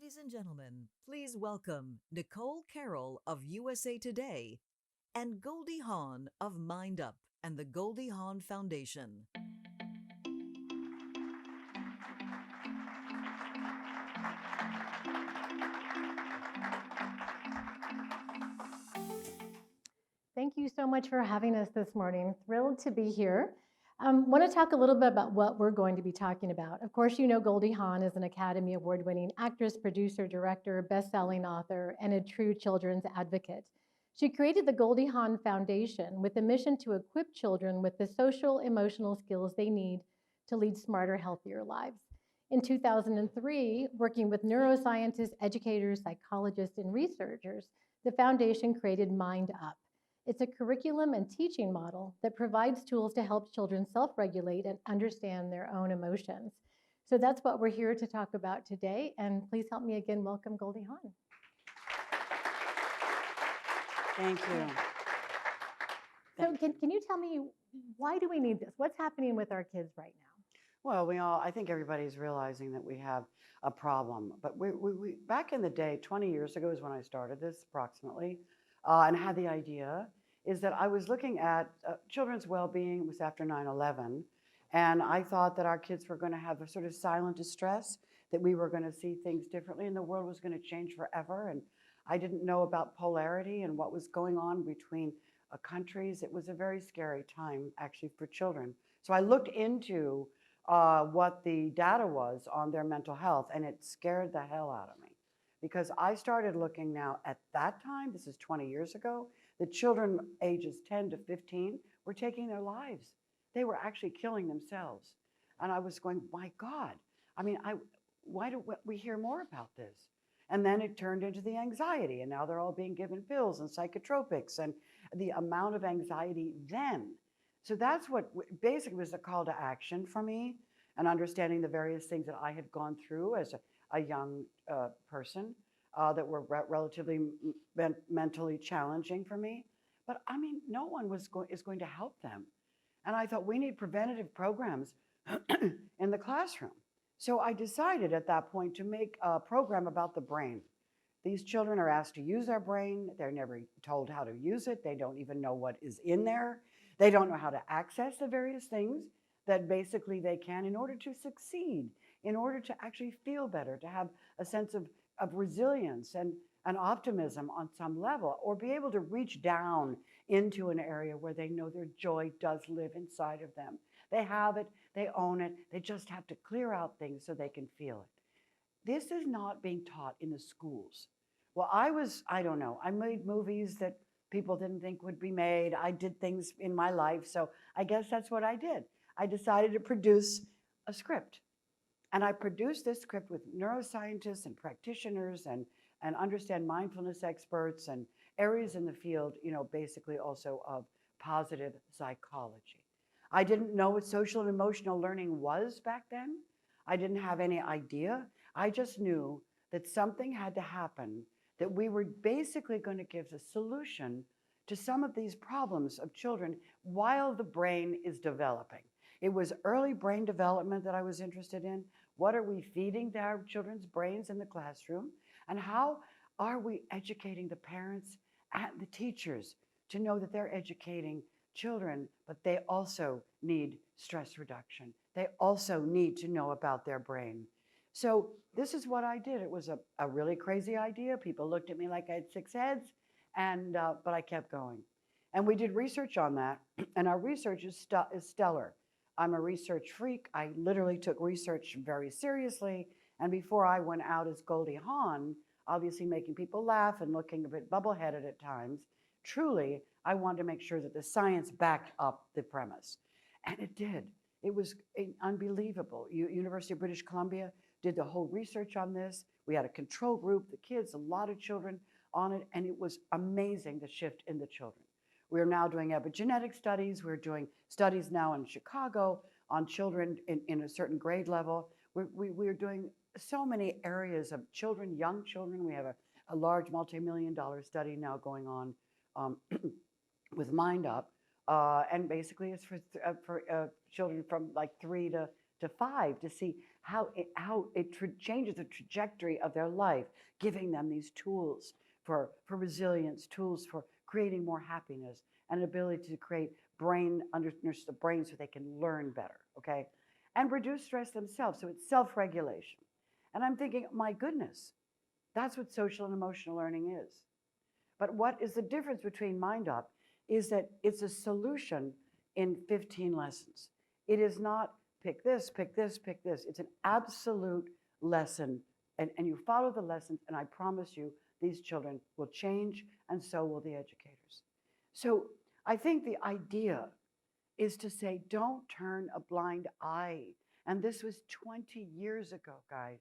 Ladies and gentlemen, please welcome Nicole Carroll of USA Today and Goldie Hawn of Mind Up and the Goldie Hawn Foundation. Thank you so much for having us this morning. Thrilled to be here. Want to talk a little bit about what we're going to be talking about. Of course, you know Goldie Hawn is an Academy Award-winning actress, producer, director, best-selling author, and a true children's advocate. She created the Goldie Hawn Foundation with a mission to equip children with the social, emotional skills they need to lead smarter, healthier lives. In 2003, working with neuroscientists, educators, psychologists, and researchers, the foundation created Mind Up. It's a curriculum and teaching model that provides tools to help children self-regulate and understand their own emotions. So that's what we're here to talk about today. And please help me again welcome Goldie Hawn. Thank you. So can you tell me, why do we need this? What's happening with our kids right now? Well, I think everybody's realizing that we have a problem. But we back in the day, 20 years ago is when I started this approximately, and had the idea is that I was looking at children's well-being. It was after 9/11, and I thought that our kids were going to have a sort of silent distress, that we were going to see things differently, and the world was going to change forever. And I didn't know about polarity and what was going on between countries. It was a very scary time, actually, for children. So I looked into what the data was on their mental health, and it scared the hell out of me. Because I started looking now at that time, this is 20 years ago, the children ages 10 to 15 were taking their lives. They were actually killing themselves. And I was going, my God, I mean, why do we hear more about this? And then it turned into the anxiety, and now they're all being given pills and psychotropics, and the amount of anxiety then. So that's what basically was the call to action for me, and understanding the various things that I had gone through as a young person that were relatively mentally challenging for me. But I mean, no one is going to help them. And I thought we need preventative programs in the classroom. So I decided at that point to make a program about the brain. These children are asked to use their brain. They're never told how to use it. They don't even know what is in there. They don't know how to access the various things that basically they can in order to succeed, in order to actually feel better, to have a sense of resilience and optimism on some level, or be able to reach down into an area where they know their joy does live inside of them. They have it, they own it, they just have to clear out things so they can feel it. This is not being taught in the schools. Well, I don't know, I made movies that people didn't think would be made. I did things in my life, so I guess that's what I did. I decided to produce a script. And I produced this script with neuroscientists and practitioners and understand mindfulness experts and areas in the field, you know, basically also of positive psychology. I didn't know what social and emotional learning was back then. I didn't have any idea. I just knew that something had to happen, that we were basically going to give a solution to some of these problems of children while the brain is developing. It was early brain development that I was interested in. What are we feeding to our children's brains in the classroom? And how are we educating the parents and the teachers to know that they're educating children, but they also need stress reduction. They also need to know about their brain. So this is what I did. It was a really crazy idea. People looked at me like I had 6 heads, but I kept going. And we did research on that, and our research is stellar. I'm a research freak. I literally took research very seriously. And before I went out as Goldie Hawn, obviously making people laugh and looking a bit bubble-headed at times, truly, I wanted to make sure that the science backed up the premise. And it did. It was unbelievable. University of British Columbia did the whole research on this. We had a control group, the kids, a lot of children on it, and it was amazing, the shift in the children. We're now doing epigenetic studies. We're doing studies now in Chicago on children in a certain grade level. We're doing so many areas of children, young children. We have a large multi-million-dollar study now going on with Mind Up. And basically it's for children from like 3 to 5 to see how it changes the trajectory of their life, giving them these tools for resilience, tools for creating more happiness, and ability to create nurture the brain so they can learn better, okay? And reduce stress themselves. So it's self-regulation. And I'm thinking, my goodness, that's what social and emotional learning is. But what is the difference between Mind Up is that it's a solution in 15 lessons. It is not pick this, pick this, pick this. It's an absolute lesson. And you follow the lessons, and I promise you, these children will change, and so will the educators. So I think the idea is to say, don't turn a blind eye. And this was 20 years ago, guys.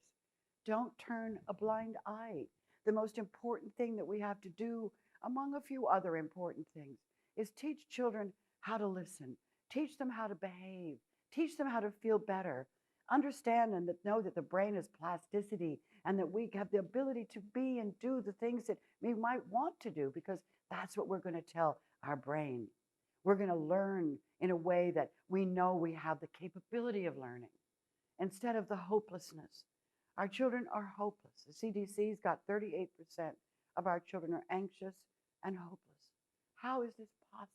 Don't turn a blind eye. The most important thing that we have to do, among a few other important things, is teach children how to listen, teach them how to behave, teach them how to feel better, understand and know that the brain is plasticity and that we have the ability to be and do the things that we might want to do, because that's what we're going to tell our brain. We're going to learn in a way that we know we have the capability of learning instead of the hopelessness. Our children are hopeless. The CDC's got 38% of our children are anxious and hopeless. How is this possible?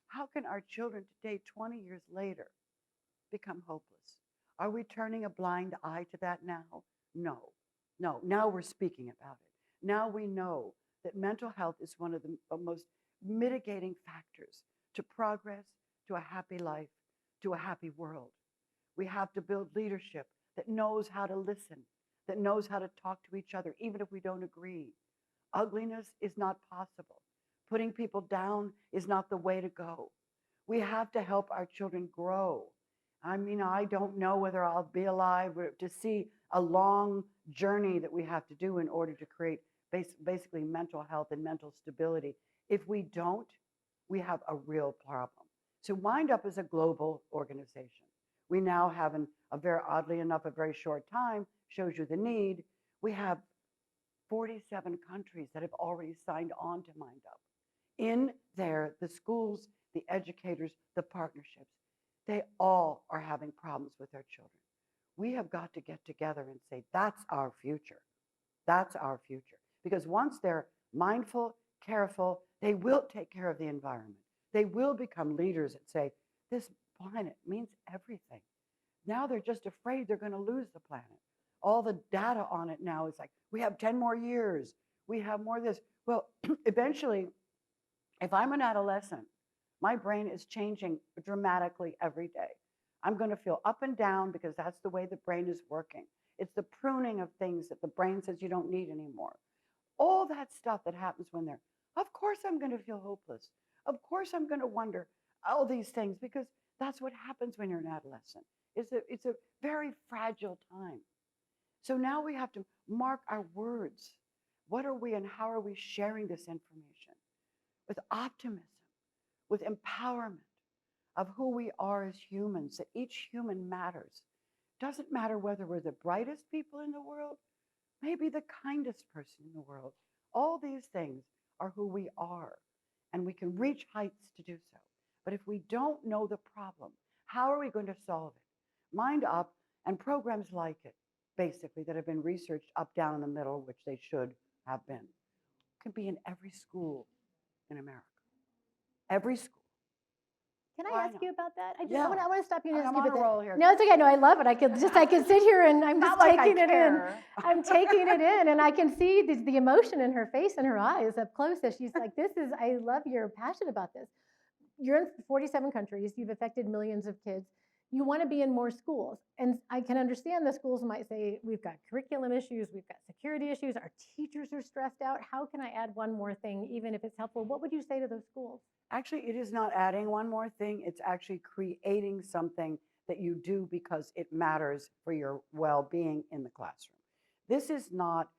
How can our children today, 20 years later, become hopeless? Are we turning a blind eye to that now? No, no. Now we're speaking about it. Now we know that mental health is one of the most mitigating factors to progress, to a happy life, to a happy world. We have to build leadership that knows how to listen, that knows how to talk to each other, even if we don't agree. Ugliness is not possible. Putting people down is not the way to go. We have to help our children grow. I mean, I don't know whether I'll be alive to see a long journey that we have to do in order to create basically mental health and mental stability. If we don't, we have a real problem. So Mind Up is a global organization. We now have, oddly enough, a very short time, shows you the need. We have 47 countries that have already signed on to Mind Up. In there, the schools, the educators, the partnerships, they all are having problems with their children. We have got to get together and say, that's our future. That's our future. Because once they're mindful, careful, they will take care of the environment. They will become leaders that say, this planet means everything. Now they're just afraid they're going to lose the planet. All the data on it now is like, we have 10 more years. We have more of this. Well, eventually, if I'm an adolescent, my brain is changing dramatically every day. I'm going to feel up and down because that's the way the brain is working. It's the pruning of things that the brain says you don't need anymore. All that stuff that happens when they're, of course I'm going to feel hopeless. Of course I'm going to wonder all these things, because that's what happens when you're an adolescent. It's a very fragile time. So now we have to mark our words. What are we and how are we sharing this information? With optimism, with empowerment of who we are as humans, that each human matters. Doesn't matter whether we're the brightest people in the world, maybe the kindest person in the world. All these things are who we are, and we can reach heights to do so. But if we don't know the problem, how are we going to solve it? Mind Up and programs like it, basically, that have been researched up, down, in the middle, which they should have been, can be in every school in America. Every school. Can I Why ask not? you about that? Yeah. I want to stop you and ask I'm you on about a that. roll here. No, it's okay. No, I love it. I could sit here and I'm just Not like I taking it in. care. I'm taking it in, and I can see the emotion in her face and her eyes up close as she's like, I love your passion about this. You're in 47 countries. You've affected millions of kids. You want to be in more schools. And I can understand the schools might say, we've got curriculum issues, we've got security issues, our teachers are stressed out. How can I add one more thing, even if it's helpful? What would you say to those schools? Actually, it is not adding one more thing. It's actually creating something that you do because it matters for your well-being in the classroom. This is not,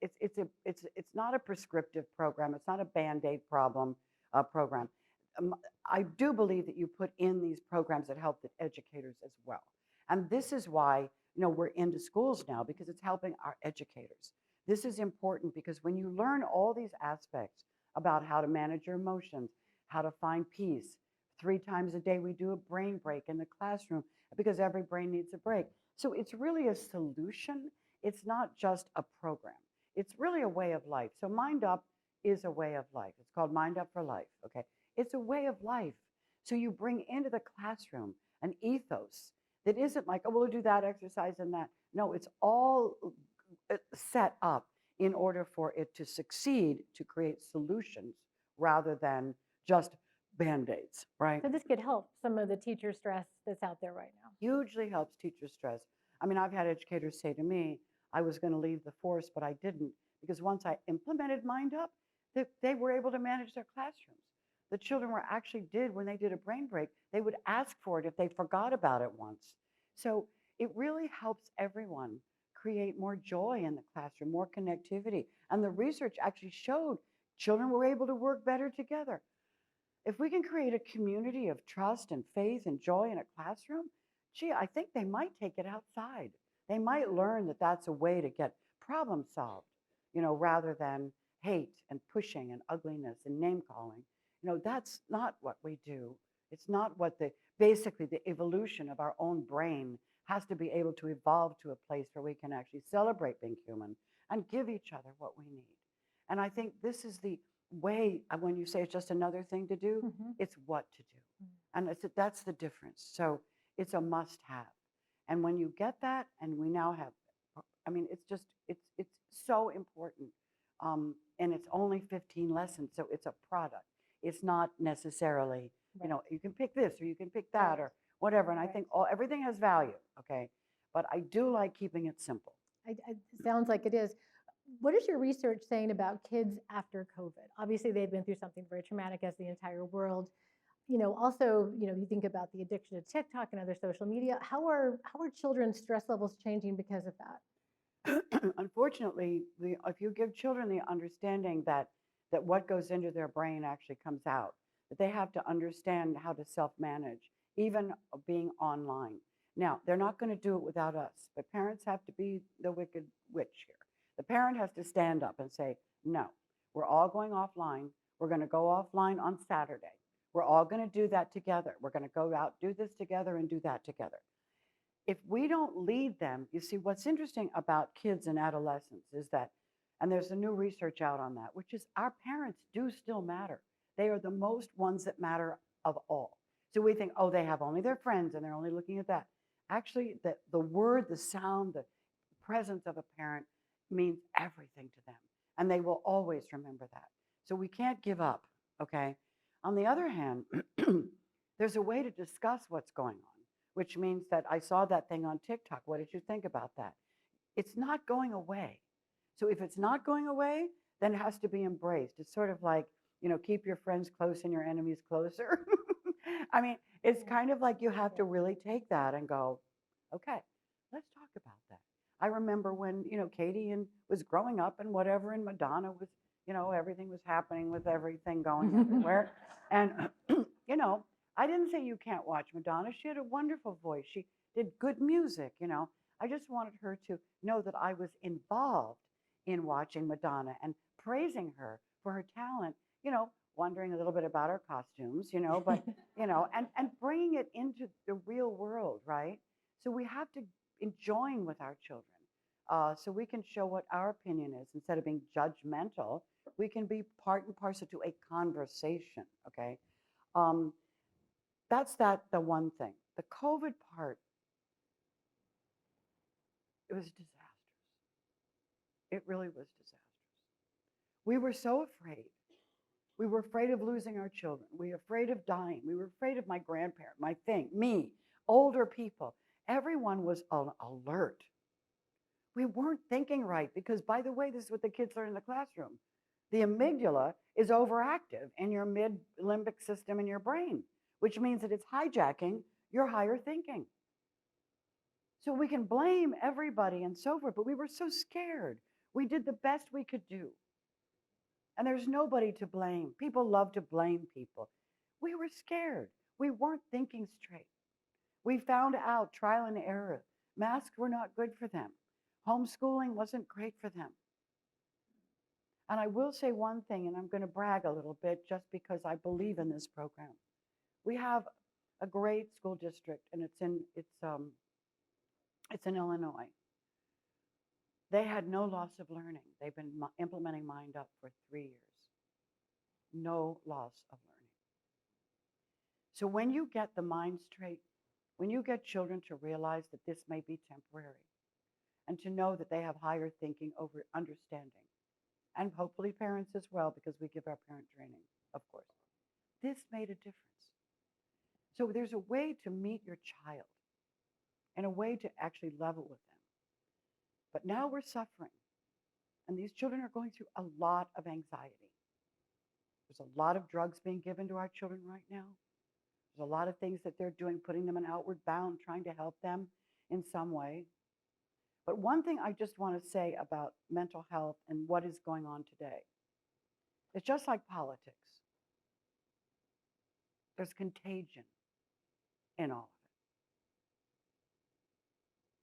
it's not a prescriptive program. It's not a Band-Aid program. I do believe that you put in these programs that help the educators as well. And this is why, we're into schools now, because it's helping our educators. This is important because when you learn all these aspects about how to manage your emotions, how to find peace, 3 times a day we do a brain break in the classroom, because every brain needs a break. So it's really a solution. It's not just a program. It's really a way of life. So Mind Up is a way of life. It's called Mind Up for Life, okay? It's a way of life. So you bring into the classroom an ethos that isn't like, oh, we'll do that exercise and that. No, it's all set up in order for it to succeed, to create solutions rather than just band-aids, right? So this could help some of the teacher stress that's out there right now. Hugely helps teacher stress. I mean, I've had educators say to me, I was going to leave the force, but I didn't, because once I implemented Mind Up, they were able to manage their classrooms. The children were actually did, when they did a brain break, they would ask for it if they forgot about it once. So it really helps everyone create more joy in the classroom, more connectivity. And the research actually showed children were able to work better together. If we can create a community of trust and faith and joy in a classroom, gee, I think they might take it outside. They might learn that that's a way to get problems solved, rather than hate and pushing and ugliness and name calling. That's not what we do. It's not what basically the evolution of our own brain has to be able to evolve to a place where we can actually celebrate being human and give each other what we need. And I think this is the way, when you say it's just another thing to do, it's what to do. And that's the difference. So it's a must have. And when you get that, and we now have, I mean, it's so important. And it's only 15 lessons, so it's a product. It's not necessarily, you can pick this or you can pick that or whatever. And I think everything has value, okay? But I do like keeping it simple. Sounds like it is. What is your research saying about kids after COVID? Obviously, they've been through something very traumatic, as the entire world. Also, you think about the addiction to TikTok and other social media. How are children's stress levels changing because of that? Unfortunately, if you give children the understanding that what goes into their brain actually comes out, that they have to understand how to self-manage, even being online. Now, they're not going to do it without us, but parents have to be the wicked witch here. The parent has to stand up and say, no, we're all going offline. We're going to go offline on Saturday. We're all going to do that together. We're going to go out, do this together, and do that together. If we don't lead them, you see, what's interesting about kids and adolescents is that, and there's a new research out on that, which is our parents do still matter. They are the most ones that matter of all. So we think, oh, they have only their friends and they're only looking at that. Actually, the word, the sound, the presence of a parent means everything to them. And they will always remember that. So we can't give up, okay? On the other hand, there's a way to discuss what's going on, which means that I saw that thing on TikTok. What did you think about that? It's not going away. So if it's not going away, then it has to be embraced. It's sort of like, keep your friends close and your enemies closer. I mean, it's kind of like you have to really take that and go, okay, let's talk about that. I remember when, Katie was growing up and whatever, and Madonna was, everything was happening with everything going everywhere. And, I didn't say you can't watch Madonna. She had a wonderful voice. She did good music, I just wanted her to know that I was involved in watching Madonna and praising her for her talent, wondering a little bit about her costumes, but, and bringing it into the real world, right? So we have to enjoying with our children. So we can show what our opinion is. Instead of being judgmental, we can be part and parcel to a conversation, okay? That's the one thing. The COVID part, it was disastrous. It really was disastrous. We were so afraid. We were afraid of losing our children. We were afraid of dying. We were afraid of my grandparent, me, older people. Everyone was on alert. We weren't thinking right because, by the way, this is what the kids learn in the classroom. The amygdala is overactive in your mid-limbic system in your brain, which means that it's hijacking your higher thinking. So we can blame everybody and so forth, but we were so scared. We did the best we could do. And there's nobody to blame. People love to blame people. We were scared. We weren't thinking straight. We found out, trial and error, masks were not good for them. Homeschooling wasn't great for them. And I will say one thing, and I'm going to brag a little bit just because I believe in this program. We have a great school district, and it's in Illinois. They had no loss of learning. They've been implementing Mind Up for 3 years. No loss of learning. So when you get the mind straight, when you get children to realize that this may be temporary, and to know that they have higher thinking over understanding, and hopefully parents as well, because we give our parent training, of course, this made a difference. So there's a way to meet your child and a way to actually level with them. But now we're suffering, and these children are going through a lot of anxiety. There's a lot of drugs being given to our children right now. There's a lot of things that they're doing, putting them in outward bound, trying to help them in some way. But one thing I just want to say about mental health and what is going on today, it's just like politics. There's contagion in all of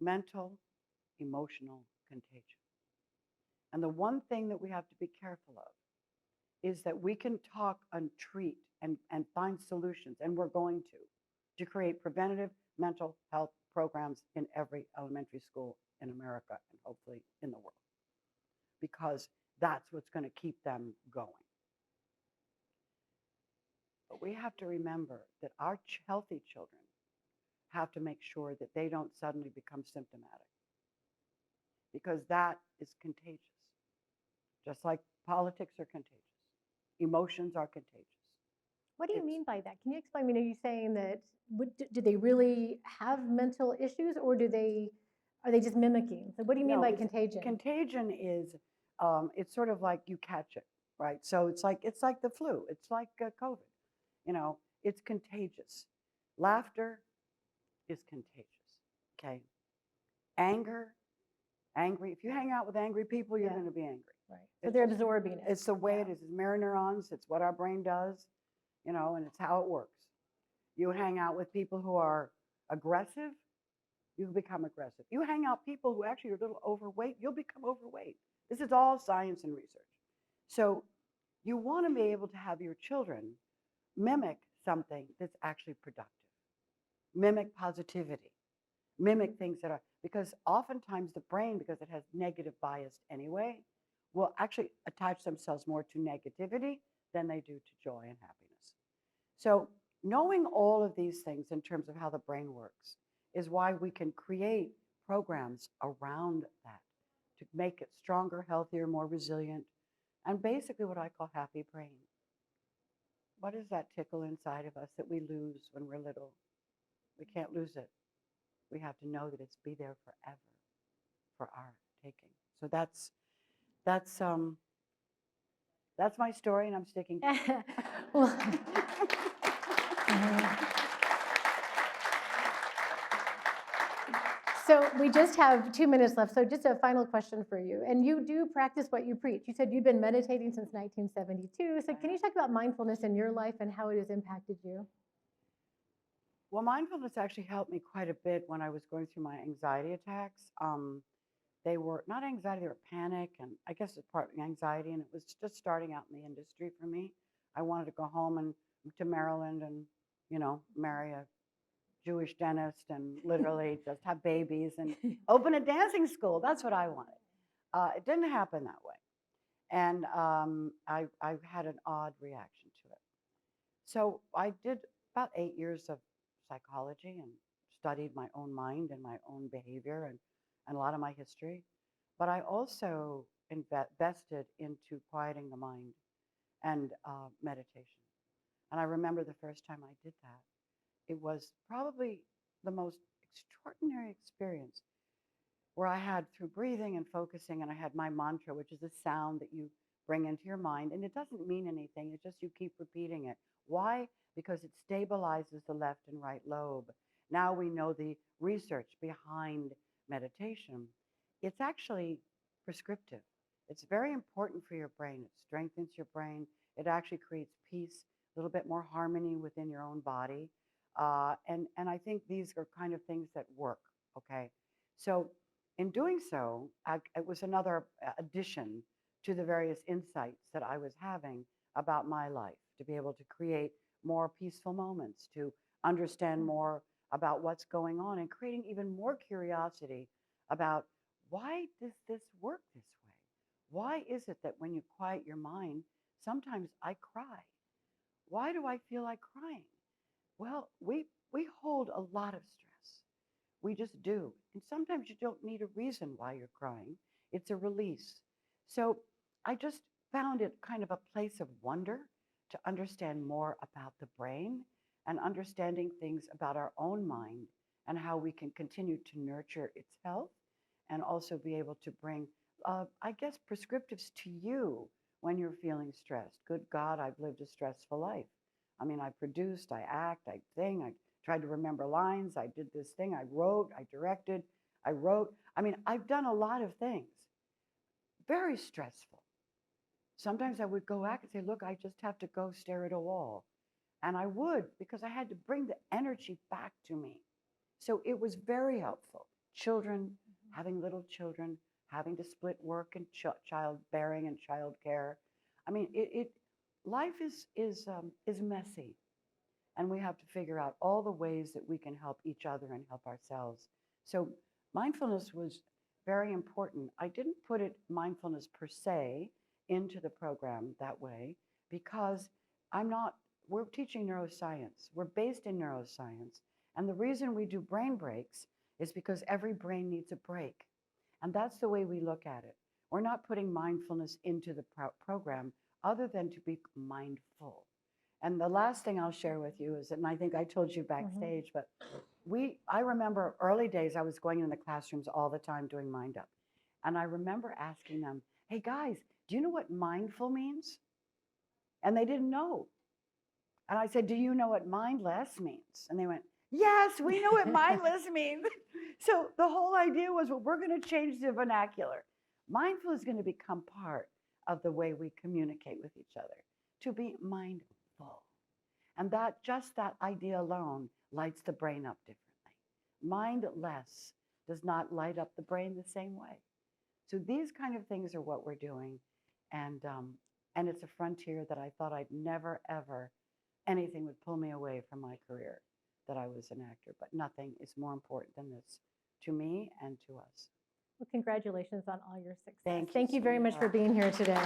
it. Mental, emotional contagion. And the one thing that we have to be careful of is that we can talk and treat and find solutions, and we're going to create preventative mental health programs in every elementary school in America and hopefully in the world, because that's what's going to keep them going. But we have to remember that our healthy children have to make sure that they don't suddenly become symptomatic, because that is contagious. Just like politics are contagious, emotions are contagious. What do you mean by that? Can you explain? I mean, are you saying that do they really have mental issues, or are they just mimicking? So what do you mean by contagion? Contagion is it's sort of like you catch it, right? So it's like the flu. It's like COVID. You know, it's contagious. Laughter is contagious. Okay. Angry. If you hang out with angry people, you're going to be angry. Right. So they're absorbing it. It's the way it is. It's mirror neurons. It's what our brain does, you know, and it's how it works. You hang out with people who are aggressive, you become aggressive. You hang out with people who actually are a little overweight, you'll become overweight. This is all science and research. So you want to be able to have your children mimic something that's actually productive. Mimic positivity. Mimic things that are, because oftentimes the brain, because it has negative bias anyway, will actually attach themselves more to negativity than they do to joy and happiness. So knowing all of these things in terms of how the brain works is why we can create programs around that to make it stronger, healthier, more resilient, and basically what I call happy brain. What is that tickle inside of us that we lose when we're little? We can't lose it. We have to know that it's be there forever for our taking. So that's my story, and I'm sticking to it. Well, so we just have 2 minutes left. So just a final question for you. And you do practice what you preach. You said you've been meditating since 1972. So can you talk about mindfulness in your life and how it has impacted you? Well, mindfulness actually helped me quite a bit when I was going through my anxiety attacks. They were not anxiety, they were panic, and I guess it's partly anxiety, and it was just starting out in the industry for me. I wanted to go home and to Maryland and, you know, marry a Jewish dentist and literally just have babies and open a dancing school. That's what I wanted. It didn't happen that way. And I had an odd reaction to it. So I did about 8 years of psychology and studied my own mind and my own behavior and a lot of my history. But I also invested into quieting the mind and meditation. And I remember the first time I did that. It was probably the most extraordinary experience where I had, through breathing and focusing, and I had my mantra, which is a sound that you bring into your mind. And it doesn't mean anything. It's just you keep repeating it. Why? Because it stabilizes the left and right lobe. Now we know the research behind meditation. It's actually prescriptive. It's very important for your brain. It strengthens your brain. It actually creates peace, a little bit more harmony within your own body. And I think these are kind of things that work, okay? So in doing so, it was another addition to the various insights that I was having about my life, to be able to create more peaceful moments, to understand more about what's going on, and creating even more curiosity about why does this work this way? Why is it that when you quiet your mind, sometimes I cry? Why do I feel like crying? Well, we hold a lot of stress. We just do. And sometimes you don't need a reason why you're crying. It's a release. So I just found it kind of a place of wonder to understand more about the brain and understanding things about our own mind and how we can continue to nurture its health and also be able to bring, I guess, prescriptives to you when you're feeling stressed. Good God, I've lived a stressful life. I mean, I produced, I act, I sing, I tried to remember lines. I did this thing. I wrote, I directed, I wrote. I mean, I've done a lot of things. Very stressful. Sometimes I would go back and say, look, I just have to go stare at a wall. And I would, because I had to bring the energy back to me. So it was very helpful. Children, having little children, having to split work and childbearing and childcare. I mean, life is messy. And we have to figure out all the ways that we can help each other and help ourselves. So mindfulness was very important. I didn't put mindfulness per se into the program that way because we're teaching neuroscience. We're based in neuroscience. And the reason we do brain breaks is because every brain needs a break. And that's the way we look at it. We're not putting mindfulness into the program other than to be mindful. And the last thing I'll share with you is that, and I think I told you backstage, but I remember early days, I was going in the classrooms all the time doing Mind Up. And I remember asking them, hey guys, do you know what mindful means? And they didn't know. And I said, do you know what mindless means? And they went, yes, we know what mindless means. So the whole idea was, well, we're going to change the vernacular. Mindful is going to become part of the way we communicate with each other, to be mindful. And that idea alone lights the brain up differently. Mindless does not light up the brain the same way. So these kind of things are what we're doing. And it's a frontier that I thought I'd never, ever, anything would pull me away from my career, that I was an actor. But nothing is more important than this to me and to us. Well, congratulations on all your success. Thank you. Thank you very much for being here today.